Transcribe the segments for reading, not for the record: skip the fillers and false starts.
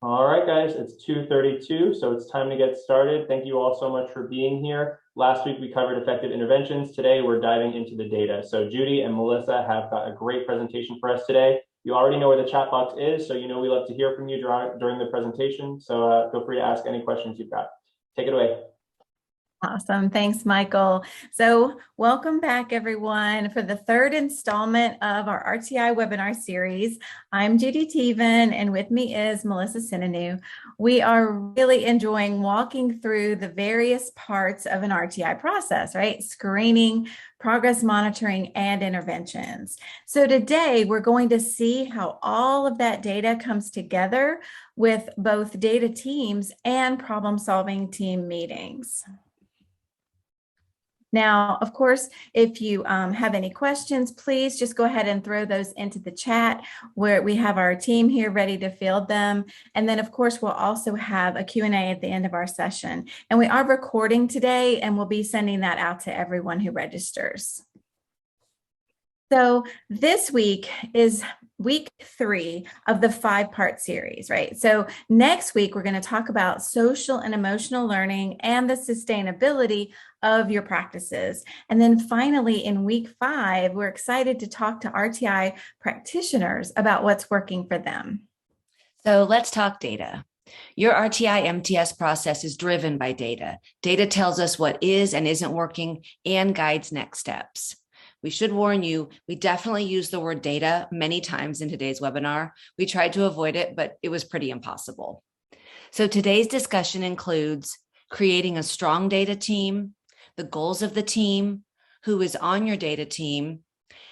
All right, guys, it's 2:32, so it's time to get started. Thank you all so much for being here. Last week we covered effective interventions. Today we're diving into the data. So Judy and Melissa have got a great presentation for us today. You already know where the chat box is, so you know we love to hear from you during the presentation. So feel free to ask any questions you've got. Take it away. Awesome. Thanks, Michael. So welcome back, everyone, for the third installment of our RTI webinar series. I'm Judy Teven, and with me is Melissa Sinanu. We are really enjoying walking through the various parts of an RTI process, right? Screening, progress monitoring, and interventions. So today, we're going to see how all of that data comes together with both data teams and problem-solving team meetings. Now, of course, if you have any questions, please just go ahead and throw those into the chat where we have our team here ready to field them. And then, of course, we'll also have a Q&A at the end of our session. And we are recording today, and we'll be sending that out to everyone who registers. So this week is week 3 of the 5-part series, right? So next week, we're going to talk about social and emotional learning and the sustainability of your practices. And then finally, in week 5, we're excited to talk to RTI practitioners about what's working for them. So let's talk data. Your RTI MTS process is driven by data. Data tells us what is and isn't working and guides next steps. We should warn you, we definitely use the word data many times in today's webinar. We tried to avoid it, but it was pretty impossible. So today's discussion includes creating a strong data team, the goals of the team, who is on your data team,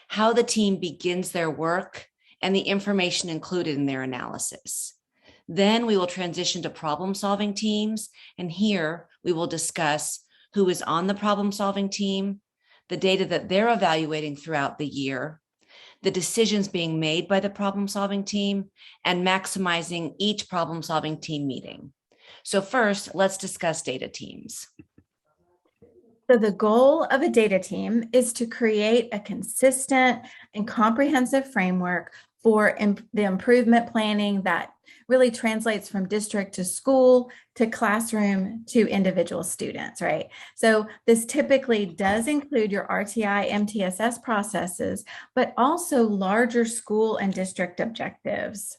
how the team begins their work, and the information included in their analysis. Then we will transition to problem-solving teams, and here we will discuss who is on the problem-solving team, the data that they're evaluating throughout the year, the decisions being made by the problem-solving team, and maximizing each problem-solving team meeting. So first, let's discuss data teams. So the goal of a data team is to create a consistent and comprehensive framework for the improvement planning that really translates from district to school to classroom to individual students, right? So this typically does include your RTI MTSS processes, but also larger school and district objectives.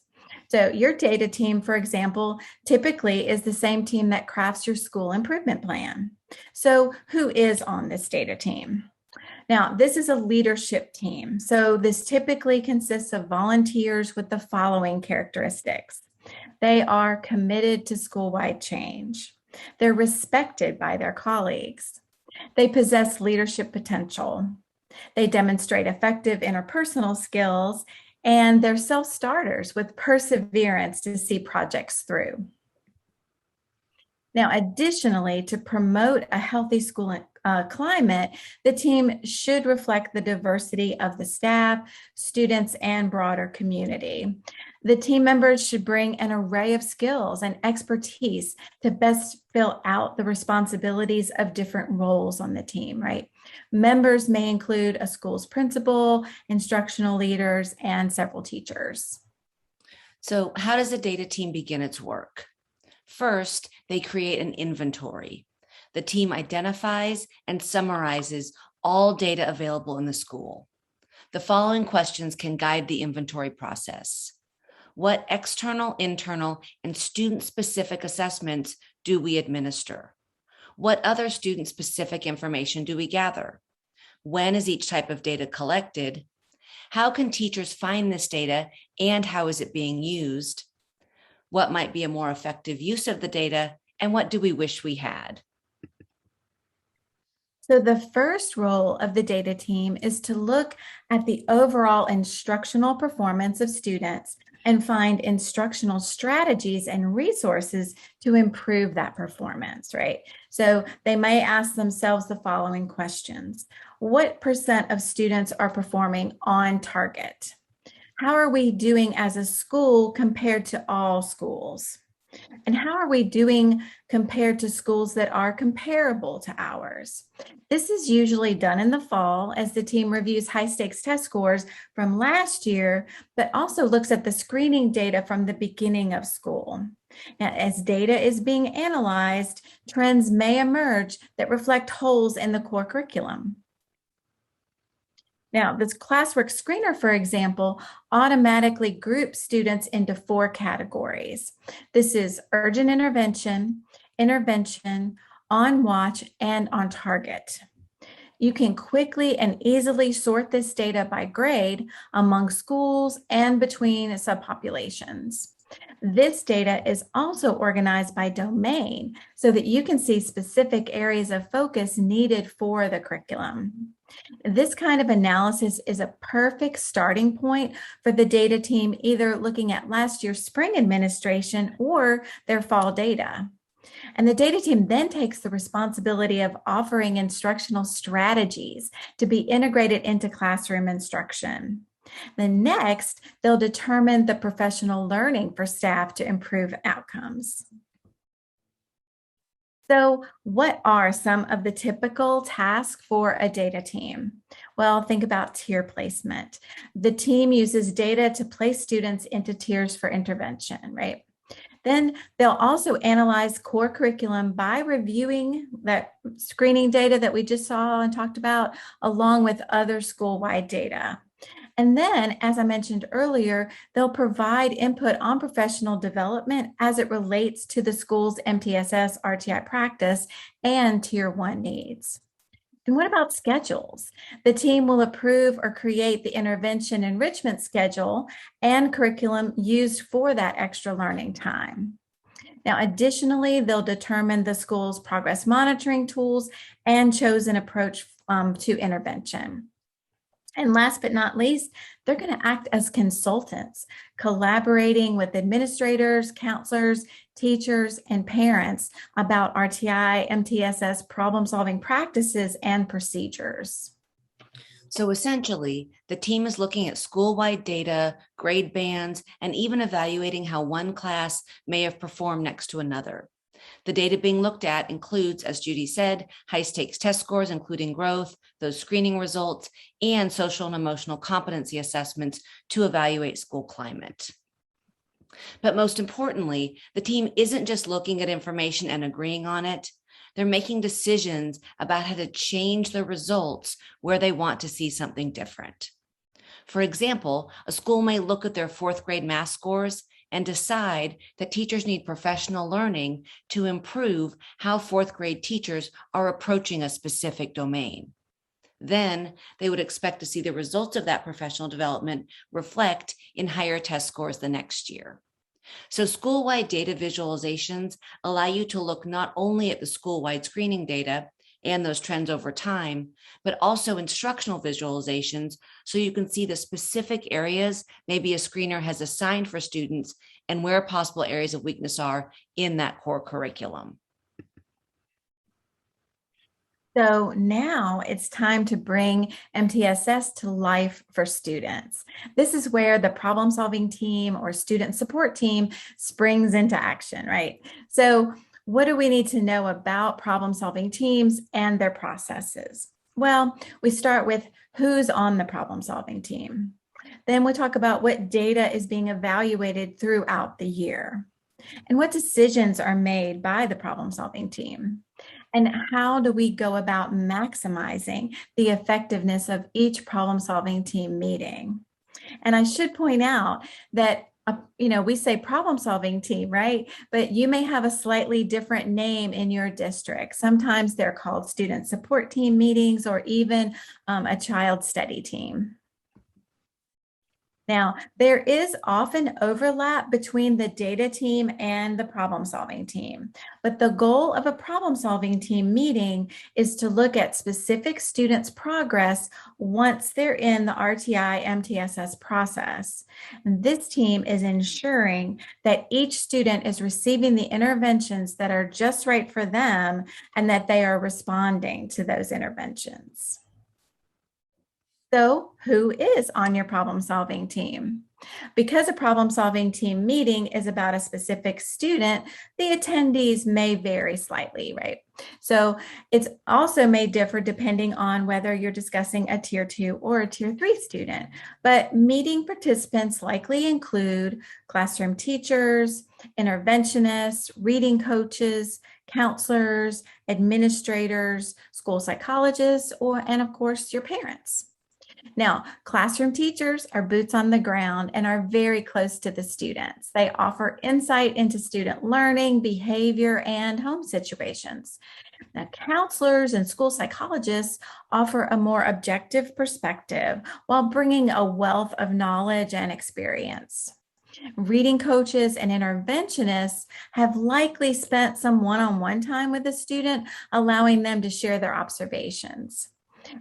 So your data team, for example, typically is the same team that crafts your school improvement plan. So who is on this data team? Now, this is a leadership team. So this typically consists of volunteers with the following characteristics. They are committed to school-wide change. They're respected by their colleagues. They possess leadership potential. They demonstrate effective interpersonal skills, and they're self-starters with perseverance to see projects through. Now, additionally, to promote a healthy school climate, the team should reflect the diversity of the staff, students, and broader community. The team members should bring an array of skills and expertise to best fill out the responsibilities of different roles on the team, right? Members may include a school's principal, instructional leaders, and several teachers. So how does a data team begin its work? First, they create an inventory. The team identifies and summarizes all data available in the school. The following questions can guide the inventory process. What external, internal, and student-specific assessments do we administer? What other student-specific information do we gather? When is each type of data collected? How can teachers find this data, and how is it being used? What might be a more effective use of the data, and what do we wish we had? So the first role of the data team is to look at the overall instructional performance of students and find instructional strategies and resources to improve that performance, right? So they may ask themselves the following questions. What % of students are performing on target? How are we doing as a school compared to all schools? And how are we doing compared to schools that are comparable to ours? This is usually done in the fall as the team reviews high stakes test scores from last year, but also looks at the screening data from the beginning of school. Now, as data is being analyzed, trends may emerge that reflect holes in the core curriculum. Now, this classwork screener, for example, automatically groups students into 4 categories. This is urgent intervention, intervention, on watch, and on target. You can quickly and easily sort this data by grade among schools and between subpopulations. This data is also organized by domain so that you can see specific areas of focus needed for the curriculum. This kind of analysis is a perfect starting point for the data team, either looking at last year's spring administration or their fall data. And the data team then takes the responsibility of offering instructional strategies to be integrated into classroom instruction. Then next, they'll determine the professional learning for staff to improve outcomes. So, what are some of the typical tasks for a data team? Well, think about tier placement. The team uses data to place students into tiers for intervention, right? Then they'll also analyze core curriculum by reviewing that screening data that we just saw and talked about, along with other school-wide data. And then, as I mentioned earlier, they'll provide input on professional development as it relates to the school's MTSS RTI practice and Tier 1 needs. And what about schedules? The team will approve or create the intervention enrichment schedule and curriculum used for that extra learning time. Now, additionally, they'll determine the school's progress monitoring tools and chosen approach to intervention. And last but not least, they're going to act as consultants, collaborating with administrators, counselors, teachers, and parents about RTI, MTSS problem-solving practices and procedures. So essentially, the team is looking at school-wide data, grade bands, and even evaluating how one class may have performed next to another. The data being looked at includes, as Judy said, high-stakes test scores, including growth, those screening results, and social and emotional competency assessments to evaluate school climate. But most importantly, the team isn't just looking at information and agreeing on it. They're making decisions about how to change the results where they want to see something different. For example, a school may look at their 4th grade math scores and decide that teachers need professional learning to improve how 4th grade teachers are approaching a specific domain. Then they would expect to see the results of that professional development reflect in higher test scores the next year. So school-wide data visualizations allow you to look not only at the school-wide screening data and those trends over time, but also instructional visualizations so you can see the specific areas maybe a screener has assigned for students and where possible areas of weakness are in that core curriculum. So now it's time to bring MTSS to life for students. This is where the problem-solving team or student support team springs into action, right? So what do we need to know about problem-solving teams and their processes? Well, we start with who's on the problem-solving team. Then we talk about what data is being evaluated throughout the year and what decisions are made by the problem-solving team. And how do we go about maximizing the effectiveness of each problem-solving team meeting? And I should point out that we say problem-solving team, right? But you may have a slightly different name in your district. Sometimes they're called student support team meetings or even a child study team. Now, there is often overlap between the data team and the problem-solving team, but the goal of a problem-solving team meeting is to look at specific students' progress once they're in the RTI MTSS process. And this team is ensuring that each student is receiving the interventions that are just right for them and that they are responding to those interventions. So, who is on your problem-solving team? Because a problem-solving team meeting is about a specific student, the attendees may vary slightly, right? So it's also may differ depending on whether you're discussing a tier 2 or a tier 3 student. But meeting participants likely include classroom teachers, interventionists, reading coaches, counselors, administrators, school psychologists, and of course, your parents. Now, classroom teachers are boots on the ground and are very close to the students. They offer insight into student learning, behavior, and home situations. Now, counselors and school psychologists offer a more objective perspective while bringing a wealth of knowledge and experience. Reading coaches and interventionists have likely spent some one-on-one time with the student, allowing them to share their observations.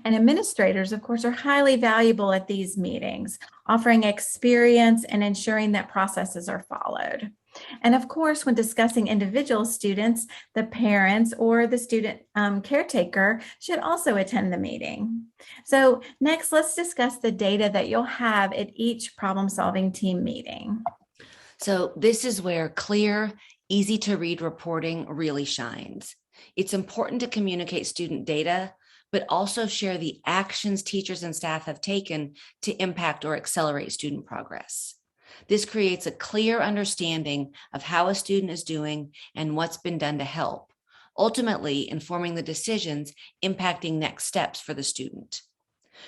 And administrators, of course, are highly valuable at these meetings, offering experience and ensuring that processes are followed. And of course, when discussing individual students, the parents or the student caretaker should also attend the meeting. So next, let's discuss the data that you'll have at each problem-solving team meeting. So this is where clear, easy to read reporting really shines. It's important to communicate student data, but also share the actions teachers and staff have taken to impact or accelerate student progress. This creates a clear understanding of how a student is doing and what's been done to help, ultimately informing the decisions impacting next steps for the student.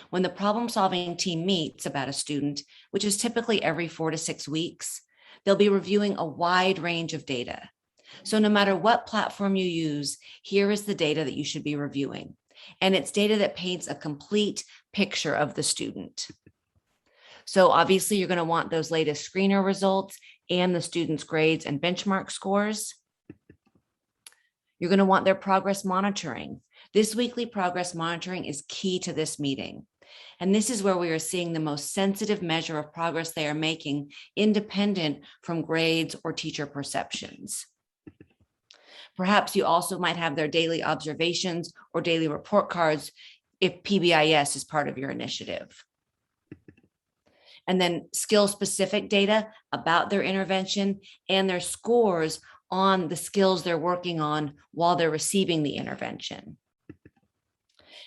When the problem-solving team meets about a student, which is typically every 4 to 6 weeks, they'll be reviewing a wide range of data. So no matter what platform you use, here is the data that you should be reviewing. And it's data that paints a complete picture of the student. So obviously you're going to want those latest screener results and the student's grades and benchmark scores. You're going to want their progress monitoring. This weekly progress monitoring is key to this meeting. And this is where we are seeing the most sensitive measure of progress they are making, independent from grades or teacher perceptions. Perhaps you also might have their daily observations or daily report cards if PBIS is part of your initiative. And then skill-specific data about their intervention and their scores on the skills they're working on while they're receiving the intervention.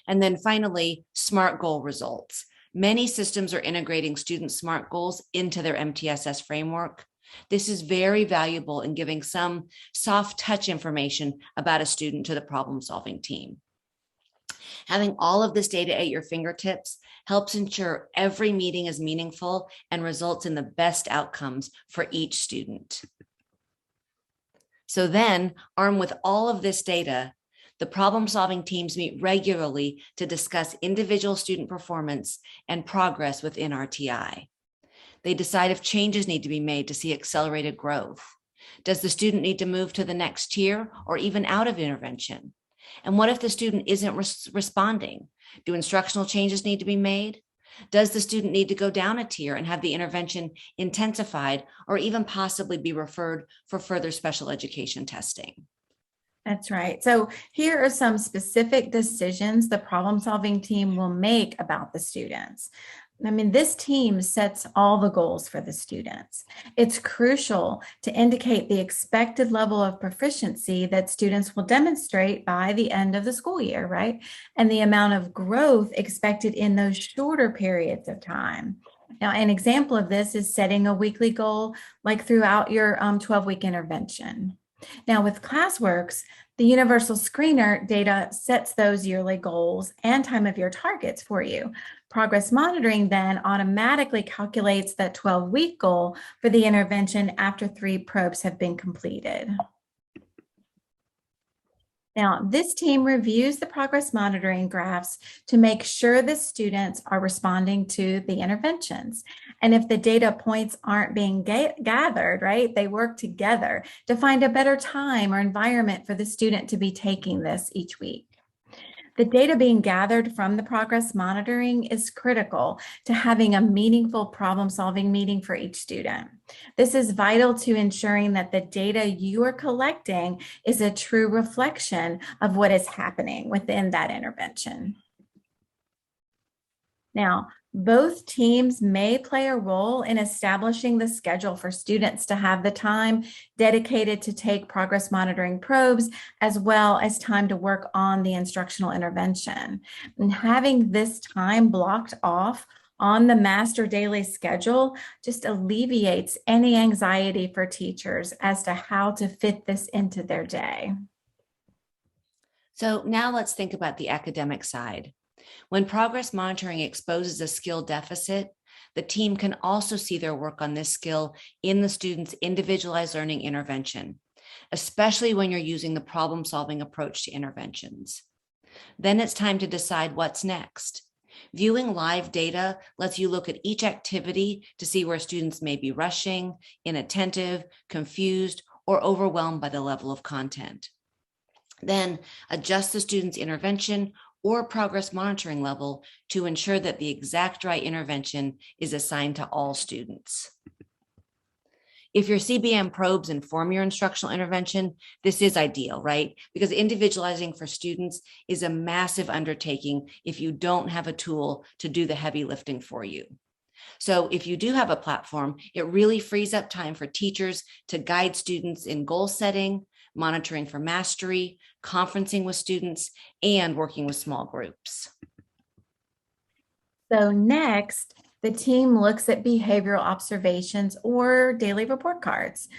And then finally, SMART goal results. Many systems are integrating student SMART goals into their MTSS framework. This is very valuable in giving some soft touch information about a student to the problem-solving team. Having all of this data at your fingertips helps ensure every meeting is meaningful and results in the best outcomes for each student. So then, armed with all of this data, the problem-solving teams meet regularly to discuss individual student performance and progress within RTI. They decide if changes need to be made to see accelerated growth. Does the student need to move to the next tier or even out of intervention? And what if the student isn't responding? Do instructional changes need to be made? Does the student need to go down a tier and have the intervention intensified or even possibly be referred for further special education testing? That's right. So here are some specific decisions the problem-solving team will make about the students. I mean, this team sets all the goals for the students. It's crucial to indicate the expected level of proficiency that students will demonstrate by the end of the school year, right? And the amount of growth expected in those shorter periods of time. Now, an example of this is setting a weekly goal, like throughout your 12-week intervention. Now, with ClassWorks, the Universal Screener data sets those yearly goals and time of year targets for you. Progress monitoring then automatically calculates that 12-week goal for the intervention after 3 probes have been completed. Now, this team reviews the progress monitoring graphs to make sure the students are responding to the interventions. And if the data points aren't being gathered, right, they work together to find a better time or environment for the student to be taking this each week. The data being gathered from the progress monitoring is critical to having a meaningful problem-solving meeting for each student. This is vital to ensuring that the data you are collecting is a true reflection of what is happening within that intervention. Now, Both teams may play a role in establishing the schedule for students to have the time dedicated to take progress monitoring probes, as well as time to work on the instructional intervention. And having this time blocked off on the master daily schedule just alleviates any anxiety for teachers as to how to fit this into their day. So now let's think about the academic side. When progress monitoring exposes a skill deficit, the team can also see their work on this skill in the student's individualized learning intervention, especially when you're using the problem-solving approach to interventions. Then it's time to decide what's next. Viewing live data lets you look at each activity to see where students may be rushing, inattentive, confused, or overwhelmed by the level of content. Then adjust the student's intervention or progress monitoring level to ensure that the exact right intervention is assigned to all students. If your CBM probes inform your instructional intervention, this is ideal, right? Because individualizing for students is a massive undertaking if you don't have a tool to do the heavy lifting for you. So if you do have a platform, it really frees up time for teachers to guide students in goal setting, monitoring for mastery, conferencing with students, and working with small groups. So next, the team looks at behavioral observations or daily report cards.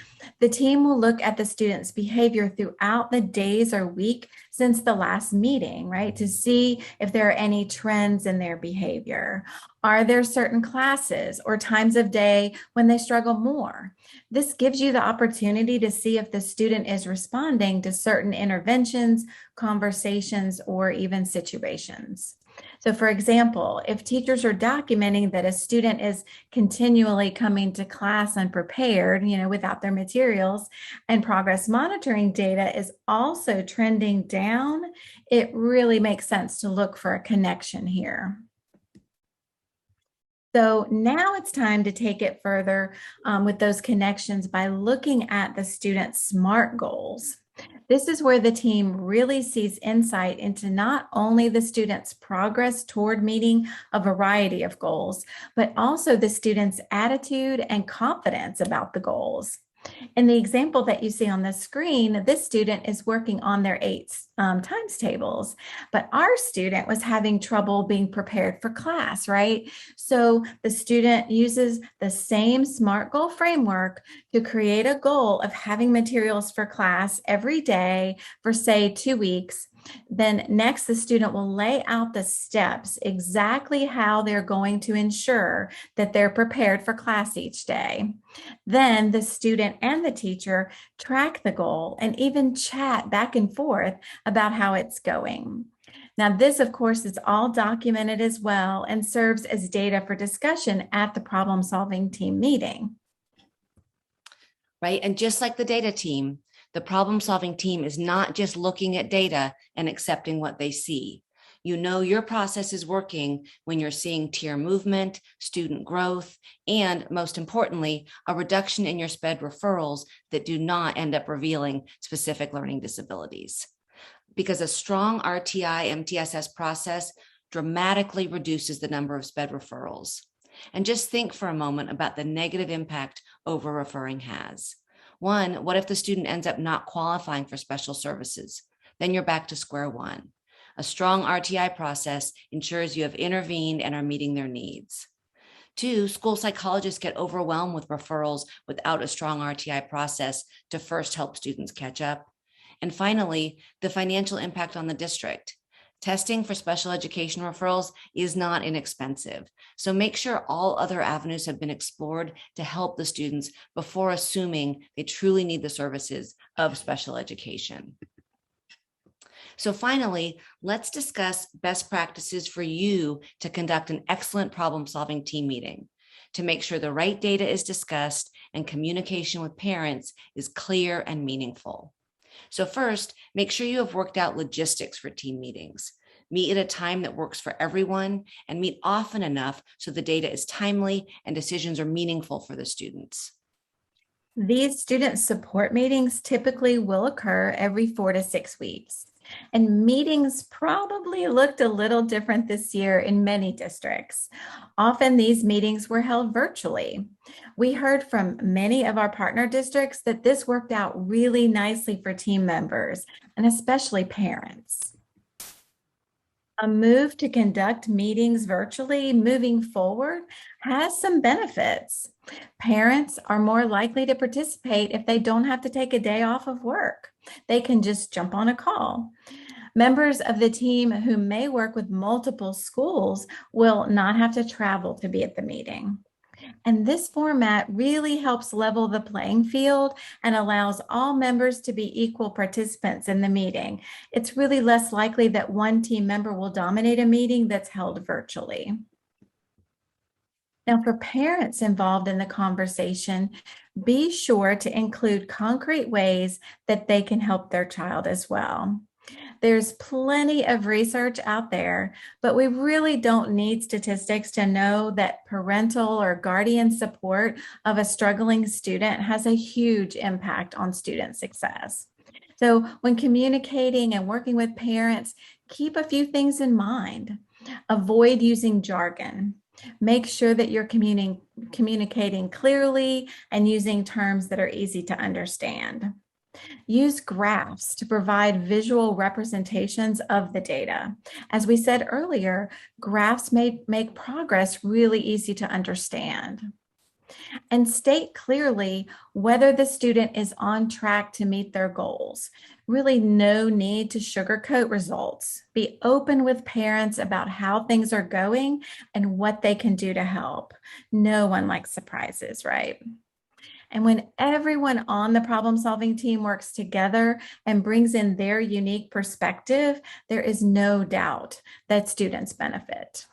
The team will look at the student's behavior throughout the days or week since the last meeting, right? To see if there are any trends in their behavior. Are there certain classes or times of day when they struggle more? This gives you the opportunity to see if the student is responding to certain interventions, conversations, or even situations. So for example, if teachers are documenting that a student is continually coming to class unprepared, without their materials, and progress monitoring data is also trending down, it really makes sense to look for a connection here. So now it's time to take it further with those connections by looking at the student's SMART goals. This is where the team really sees insight into not only the student's progress toward meeting a variety of goals, but also the student's attitude and confidence about the goals. In the example that you see on the screen, this student is working on their 8 times tables, but our student was having trouble being prepared for class, right? So the student uses the same SMART goal framework to create a goal of having materials for class every day for, say, 2 weeks. Then next, the student will lay out the steps, exactly how they're going to ensure that they're prepared for class each day. Then the student and the teacher track the goal and even chat back and forth about how it's going. Now, this, of course, is all documented as well and serves as data for discussion at the problem-solving team meeting. Right, and just like the data team, the problem-solving team is not just looking at data and accepting what they see. You know your process is working when you're seeing tier movement, student growth, and most importantly, a reduction in your SPED referrals that do not end up revealing specific learning disabilities. Because a strong RTI MTSS process dramatically reduces the number of SPED referrals. And just think for a moment about the negative impact over-referring has. One, what if the student ends up not qualifying for special services? Then you're back to square one. A strong RTI process ensures you have intervened and are meeting their needs. Two, school psychologists get overwhelmed with referrals without a strong RTI process to first help students catch up. And finally, the financial impact on the district. Testing for special education referrals is not inexpensive, so make sure all other avenues have been explored to help the students before assuming they truly need the services of special education. So finally, let's discuss best practices for you to conduct an excellent problem-solving team meeting to make sure the right data is discussed and communication with parents is clear and meaningful. So first, make sure you have worked out logistics for team meetings. Meet at a time that works for everyone and meet often enough so the data is timely and decisions are meaningful for the students. These student support meetings typically will occur every 4 to 6 weeks. And meetings probably looked a little different this year in many districts. Often these meetings were held virtually. We heard from many of our partner districts that this worked out really nicely for team members and especially parents. A move to conduct meetings virtually moving forward has some benefits. Parents are more likely to participate if they don't have to take a day off of work. They can just jump on a call. Members of the team who may work with multiple schools will not have to travel to be at the meeting. And this format really helps level the playing field and allows all members to be equal participants in the meeting. It's really less likely that one team member will dominate a meeting that's held virtually. Now, for parents involved in the conversation, be sure to include concrete ways that they can help their child as well. There's plenty of research out there, but we really don't need statistics to know that parental or guardian support of a struggling student has a huge impact on student success. So when communicating and working with parents, keep a few things in mind. Avoid using jargon. Make sure that you're communicating clearly and using terms that are easy to understand. Use graphs to provide visual representations of the data. As we said earlier, graphs make progress really easy to understand. And state clearly whether the student is on track to meet their goals. Really no need to sugarcoat results. Be open with parents about how things are going and what they can do to help. No one likes surprises, right? And when everyone on the problem-solving team works together and brings in their unique perspective, there is no doubt that students benefit.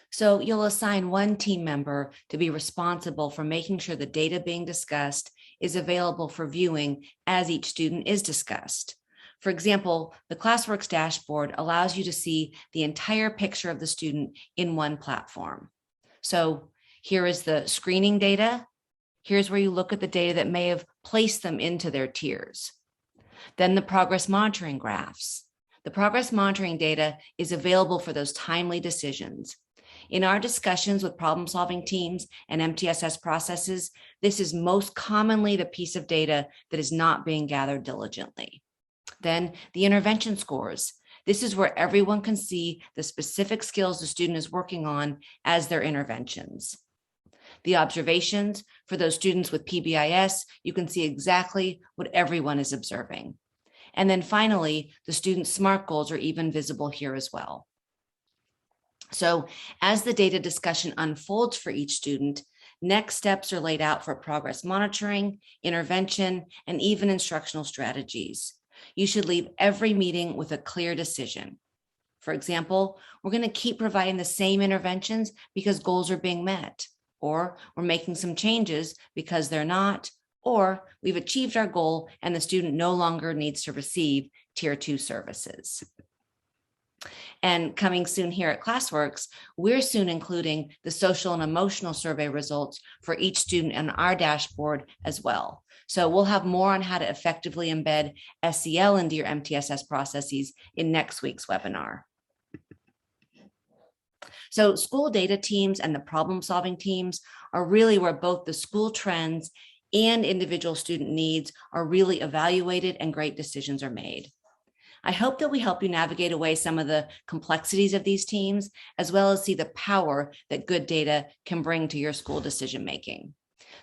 So you'll assign one team member to be responsible for making sure the data being discussed is available for viewing as each student is discussed. For example, the Classworks dashboard allows you to see the entire picture of the student in one platform. So here is the screening data. Here's where you look at the data that may have placed them into their tiers. Then the progress monitoring graphs. The progress monitoring data is available for those timely decisions. In our discussions with problem-solving teams and MTSS processes, this is most commonly the piece of data that is not being gathered diligently. Then the intervention scores. This is where everyone can see the specific skills the student is working on as their interventions. The observations for those students with PBIS, you can see exactly what everyone is observing. And then finally, the student SMART goals are even visible here as well. So as the data discussion unfolds for each student, next steps are laid out for progress monitoring, intervention, and even instructional strategies. You should leave every meeting with a clear decision. For example, we're going to keep providing the same interventions because goals are being met, or we're making some changes because they're not, or we've achieved our goal and the student no longer needs to receive Tier 2 services. And coming soon here at Classworks, we're soon including the social and emotional survey results for each student on our dashboard as well. So we'll have more on how to effectively embed SEL into your MTSS processes in next week's webinar. So school data teams and the problem-solving teams are really where both the school trends and individual student needs are really evaluated and great decisions are made. I hope that we help you navigate away some of the complexities of these teams, as well as see the power that good data can bring to your school decision-making.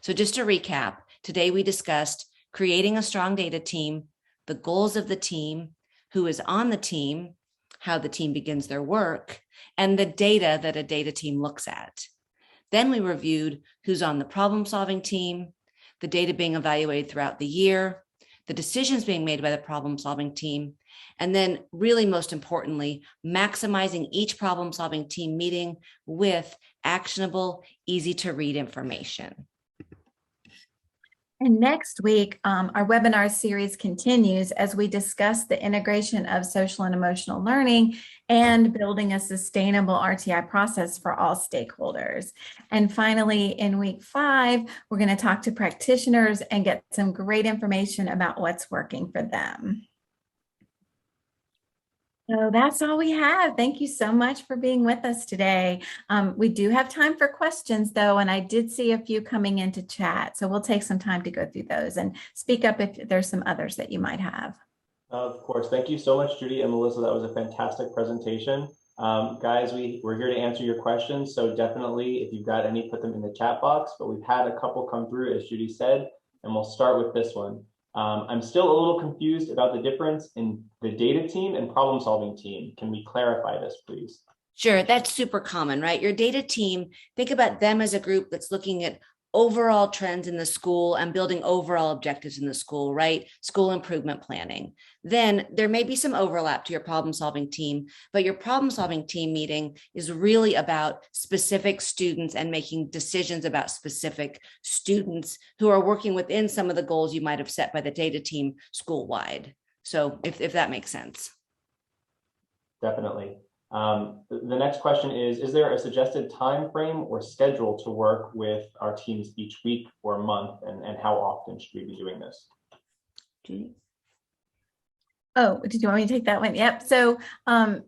So just to recap, today we discussed creating a strong data team, the goals of the team, who is on the team, how the team begins their work, and the data that a data team looks at. Then we reviewed who's on the problem-solving team, the data being evaluated throughout the year, the decisions being made by the problem-solving team, and then really most importantly, maximizing each problem-solving team meeting with actionable, easy to read information. And next week, our webinar series continues as we discuss the integration of social and emotional learning and building a sustainable RTI process for all stakeholders. And finally, in week 5, we're going to talk to practitioners and get some great information about what's working for them. So that's all we have. Thank you so much for being with us today. We do have time for questions though, and I did see a few coming into chat. So we'll take some time to go through those and speak up if there's some others that you might have. Of course. Thank you so much, Judy and Melissa. That was a fantastic presentation. Guys, we're here to answer your questions. So definitely, if you've got any, put them in the chat box. But we've had a couple come through, as Judy said, and we'll start with this one. I'm still a little confused about the difference in the data team and problem solving team. Can we clarify this, please? Sure, that's super common, right? Your data team, think about them as a group that's looking at overall trends in the school and building overall objectives in the school, right? School improvement planning. Then there may be some overlap to your problem solving team, but your problem solving team meeting is really about specific students and making decisions about specific students who are working within some of the goals you might have set by the data team school-wide. So if that makes sense. Definitely. The next question is there a suggested time frame or schedule to work with our teams each week or month, and how often should we be doing this? Oh, did you want me to take that one? Yep. So,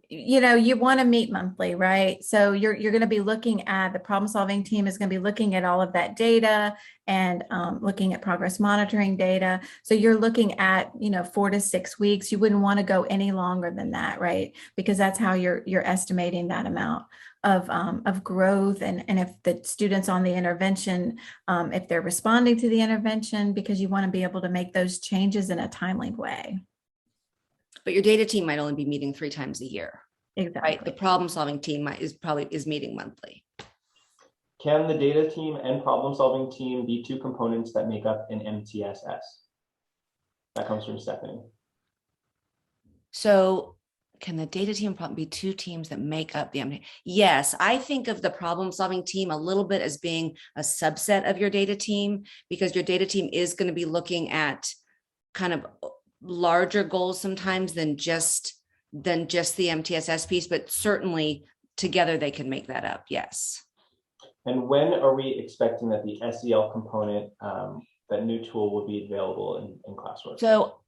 you want to meet monthly, right? So you're going to be looking at the problem solving team is going to be looking at all of that data and looking at progress monitoring data. So you're looking at 4 to 6 weeks. You wouldn't want to go any longer than that, right? Because that's how you're estimating that amount of growth, and if the students on the intervention, if they're responding to the intervention, because you want to be able to make those changes in a timely way. But your data team might only be meeting 3 times a year. Exactly. Right? The problem solving team is meeting monthly. Can the data team and problem solving team be 2 components that make up an MTSS? That comes from Stephanie. So can the data team be 2 teams that make up the MTSS? Yes, I think of the problem solving team a little bit as being a subset of your data team, because your data team is going to be looking at kind of larger goals sometimes than just the MTSS piece, but certainly together they can make that up. Yes. And when are we expecting that the SEL component, that new tool, will be available in classwork? So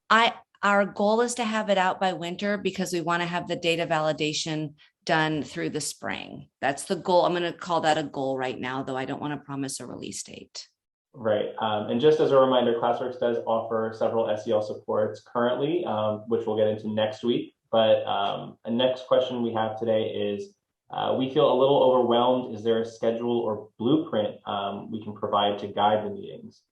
our goal is to have it out by winter, because we want to have the data validation done through the spring. That's the goal. I'm going to call that a goal right now, though I don't want to promise a release date. Right. And just as a reminder, ClassWorks does offer several SEL supports currently, which we'll get into next week. But the next question we have today is, we feel a little overwhelmed. Is there a schedule or blueprint we can provide to guide the meetings?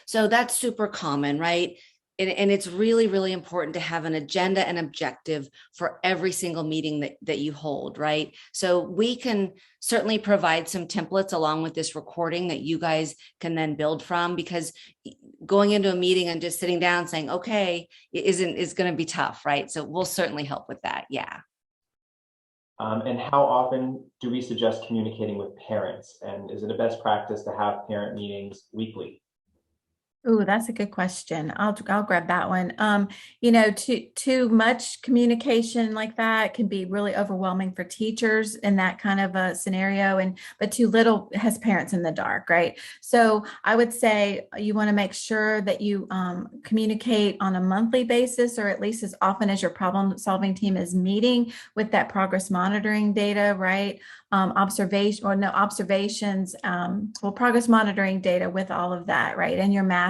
So that's super common, right? And it's really, really important to have an agenda and objective for every single meeting that you hold, right? So we can certainly provide some templates along with this recording that you guys can then build from, because going into a meeting and just sitting down saying, okay, is going to be tough, right? So we'll certainly help with that. Yeah. And how often do we suggest communicating with parents? And is it a best practice to have parent meetings weekly? Oh, that's a good question. I'll grab that one. Too much communication like that can be really overwhelming for teachers in that kind of a scenario, but too little has parents in the dark, right? So I would say you want to make sure that you communicate on a monthly basis, or at least as often as your problem solving team is meeting with that progress monitoring data, right? Progress monitoring data with all of that, right? And your mastery.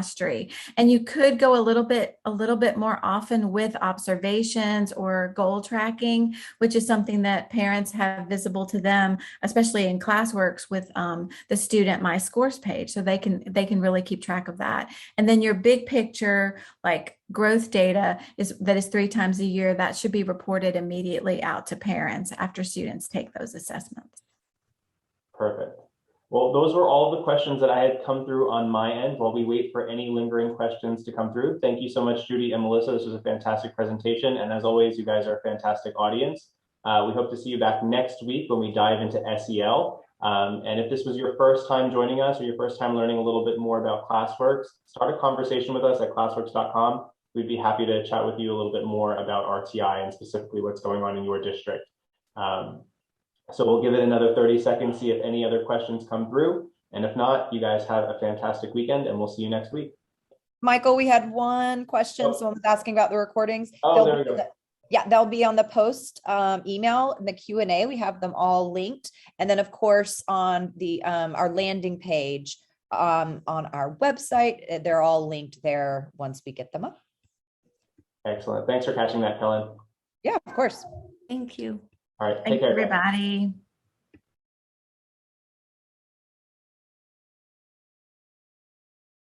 And you could go a little bit more often with observations or goal tracking, which is something that parents have visible to them, especially in ClassWorks with the student My Scores page. So they can really keep track of that. And then your big picture, like growth data that is 3 times a year, that should be reported immediately out to parents after students take those assessments. Perfect. Well, those were all of the questions that I had come through on my end. While we wait for any lingering questions to come through, thank you so much, Judy and Melissa. This was a fantastic presentation. And as always, you guys are a fantastic audience. We hope to see you back next week when we dive into SEL. And if this was your first time joining us, or your first time learning a little bit more about ClassWorks, start a conversation with us at classworks.com. We'd be happy to chat with you a little bit more about RTI and specifically what's going on in your district. So we'll give it another 30 seconds, see if any other questions come through. And if not, you guys have a fantastic weekend, and we'll see you next week. Michael, we had one question. Someone was asking about the recordings. Oh, there we go. Yeah, they'll be on the post email and the Q&A. We have them all linked. And then of course on the our landing page on our website, they're all linked there once we get them up. Excellent. Thanks for catching that, Kellen. Yeah, of course. Thank you. All right, take Thanks, care, guys. everybody.